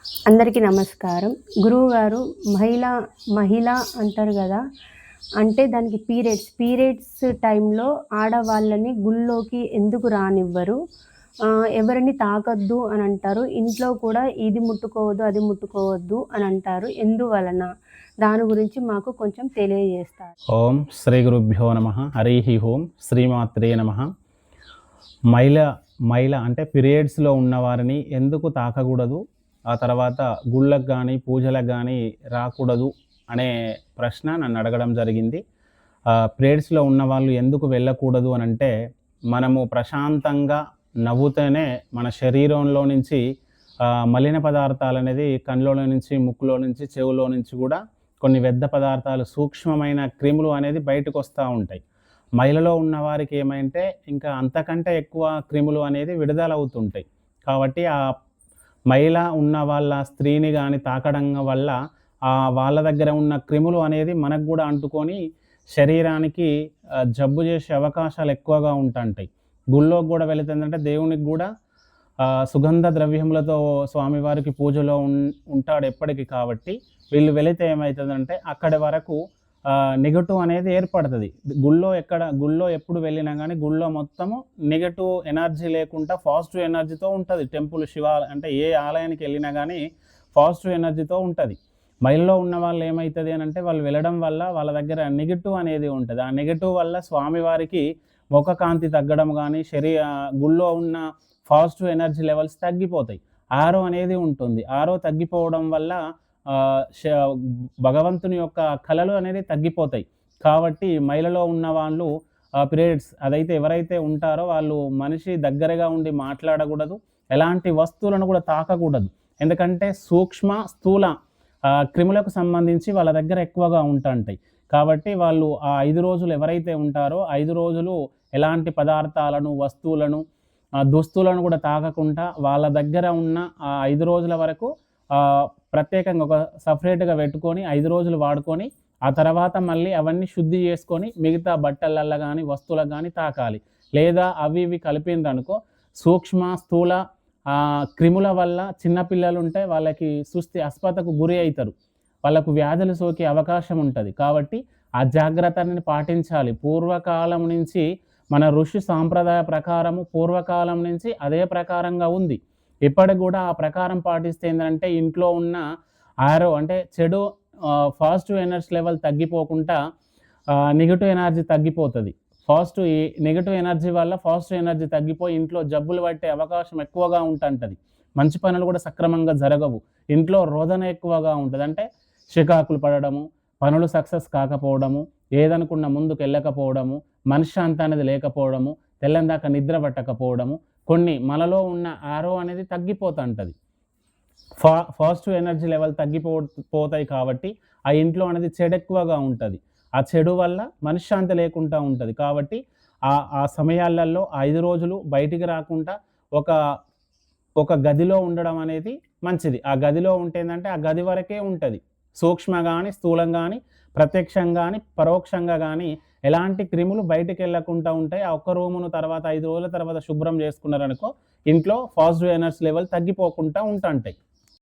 అందరికీ నమస్కారం. గురువుగారు మహిళ మహిళ అంటారు గదా! అంటే దానికి పీరియడ్స్ టైంలో ఆడవాళ్ళని గుళ్ళోకి ఎందుకు రానివ్వరు? ఎవరిని తాకొద్దు అనంటారు. ఇంట్లో కూడా ఇది ముట్టుకోవద్దు, అది ముట్టుకోవద్దు అనంటారు. ఎందువలన? దాని గురించి మాకు కొంచెం తెలియజేస్తారా? ఓం శ్రీ గురుభ్యో నమః. హరిః ఓం. శ్రీమాత్రే నమః. మహిళ మహిళ అంటే పీరియడ్స్‌లో ఉన్నవారిని ఎందుకు తాకకూడదు? ఆ తర్వాత గుళ్ళకి గానీ, పూజలకు గానీ రాకూడదు అనే ప్రశ్న నన్ను అడగడం జరిగింది. పీరియడ్స్‌లో ఉన్నవాళ్ళు ఎందుకు వెళ్ళకూడదు అనంటే, మనము ప్రశాంతంగా నవ్వుతేనే మన శరీరంలో నుంచి మలిన పదార్థాలనేది కండ్లలో నుంచి, ముక్కులో నుంచి, చెవులో నుంచి కూడా కొన్ని వ్యర్థ పదార్థాలు, సూక్ష్మమైన క్రిములు అనేది బయటకొస్తా ఉంటాయి. మహిళలో ఉన్నవారికి ఏమంటే ఇంకా అంతకంటే ఎక్కువ క్రిములు అనేది విడుదలవుతుంటాయి. కాబట్టి ఆ మహిళ ఉన్న వాళ్ళ స్త్రీని గాని తాకడం వల్ల వాళ్ళ దగ్గర ఉన్న క్రిములు అనేది మనకు గూడా అంటుకొని శరీరానికి జబ్బు చేసే అవకాశాలు ఎక్కువగా ఉంటుంటాయి. గుళ్ళోకి గూడా వెళుతుందంటే దేవునికి గూడా సుగంధ ద్రవ్యములతో స్వామివారికి పూజలో ఉంటాడు ఎప్పటికి. కాబట్టి వీళ్ళు వెళితే ఏమవుతుందంటే అక్కడి వరకు నెగెటివ్ అనేది ఏర్పడుతుంది. గుళ్ళో ఎప్పుడు వెళ్ళినా కానీ గుళ్ళో మొత్తము నెగెటివ్ ఎనర్జీ లేకుండా పాజిటివ్ ఎనర్జీతో ఉంటుంది. టెంపుల్ అంటే ఏ ఆలయానికి వెళ్ళినా కానీ పాజిటివ్ ఎనర్జీతో ఉంటుంది. మహిళలో ఉన్న వాళ్ళు ఏమవుతుంది అని అంటే వాళ్ళు వెళ్ళడం వల్ల వాళ్ళ దగ్గర నెగెటివ్ అనేది ఉంటుంది. ఆ నెగెటివ్ వల్ల స్వామివారికి ముఖ కాంతి తగ్గడం కానీ గుళ్ళో ఉన్న పాజిటివ్ ఎనర్జీ లెవెల్స్ తగ్గిపోతాయి. ఆరో అనేది ఉంటుంది. ఆరో తగ్గిపోవడం వల్ల భగవంతుని యొక్క కళలు అనేది తగ్గిపోతాయి. కాబట్టి మహిళలో ఉన్న వాళ్ళు పీరియడ్స్ అదైతే ఎవరైతే ఉంటారో వాళ్ళు మనిషి దగ్గరగా ఉండి మాట్లాడకూడదు. ఎలాంటి వస్తువులను కూడా తాకకూడదు. ఎందుకంటే సూక్ష్మ స్థూల క్రిములకు సంబంధించి వాళ్ళ దగ్గర ఎక్కువగా ఉంటుంటాయి. కాబట్టి వాళ్ళు ఆ 5 రోజులు ఎవరైతే ఉంటారో 5 రోజులు ఎలాంటి పదార్థాలను, వస్తువులను, దుస్తులను కూడా తాకకుండా వాళ్ళ దగ్గర ఉన్న ఆ 5 రోజుల వరకు ప్రత్యేకంగా ఒక సపరేట్‌గా పెట్టుకొని 5 రోజులు వాడుకొని ఆ తర్వాత మళ్ళీ అవన్నీ శుద్ధి చేసుకొని మిగతా బట్టలల్లో కానీ, వస్తువులకు కానీ తాకాలి. లేదా అవి ఇవి కలిపిందనుకో సూక్ష్మ స్థూల క్రిముల వల్ల చిన్నపిల్లలుంటే వాళ్ళకి అస్వస్థతకు గురి అవుతారు. వాళ్ళకు వ్యాధులు సోకే అవకాశం ఉంటుంది. కాబట్టి ఆ జాగ్రత్తని పాటించాలి. పూర్వకాలం నుంచి మన ఋషి సాంప్రదాయ ప్రకారము పూర్వకాలం నుంచి అదే ప్రకారంగా ఉంది. ఇప్పటికి కూడా ఆ ప్రకారం పాటిస్తే ఏంటంటే ఇంట్లో ఉన్న అంటే చెడు పాజిటివ్ ఎనర్జీ లెవెల్ తగ్గిపోకుండా నెగెటివ్ ఎనర్జీ తగ్గిపోతుంది. ఈ నెగెటివ్ ఎనర్జీ వల్ల పాజిటివ్ ఎనర్జీ తగ్గిపోయి ఇంట్లో జబ్బులు పట్టే అవకాశం ఎక్కువగా ఉంటుంటుంది. మంచి పనులు కూడా సక్రమంగా జరగవు. ఇంట్లో రోదన ఎక్కువగా ఉంటుంది. అంటే చికాకులు పడడము, పనులు సక్సెస్ కాకపోవడము, ఏదనుకున్న ముందుకు వెళ్ళకపోవడము, మనశ్శాంతి అనేది లేకపోవడము, తెల్లందాకా నిద్ర పట్టకపోవడము, కొన్ని మనలో ఉన్న ఆరో అనేది తగ్గిపోతుంటుంది. పాజిటివ్ ఎనర్జీ లెవెల్ పోతాయి. కాబట్టి ఆ ఇంట్లో అనేది చెడు ఎక్కువగా ఉంటుంది. ఆ చెడు వల్ల మనశ్శాంతి లేకుండా ఉంటుంది. కాబట్టి ఆ సమయాలలో 5 రోజులు బయటికి రాకుండా ఒక గదిలో ఉండడం అనేది మంచిది. ఆ గదిలో ఉంటే ఏంటంటే ఆ గది వరకే ఉంటుంది. సూక్ష్మ కానీ, స్థూలం కానీ, ప్రత్యక్షంగా కానీ, పరోక్షంగా కానీ ఎలాంటి క్రిములు బయటికి వెళ్ళకుండా ఉంటాయి. ఆ ఒక్క రూమును తర్వాత 5 రోజుల తర్వాత శుభ్రం చేసుకున్నారనుకో ఇంట్లో పాజిటివ్ ఎనర్జీ లెవెల్ తగ్గిపోకుండా ఉంటుంటాయి.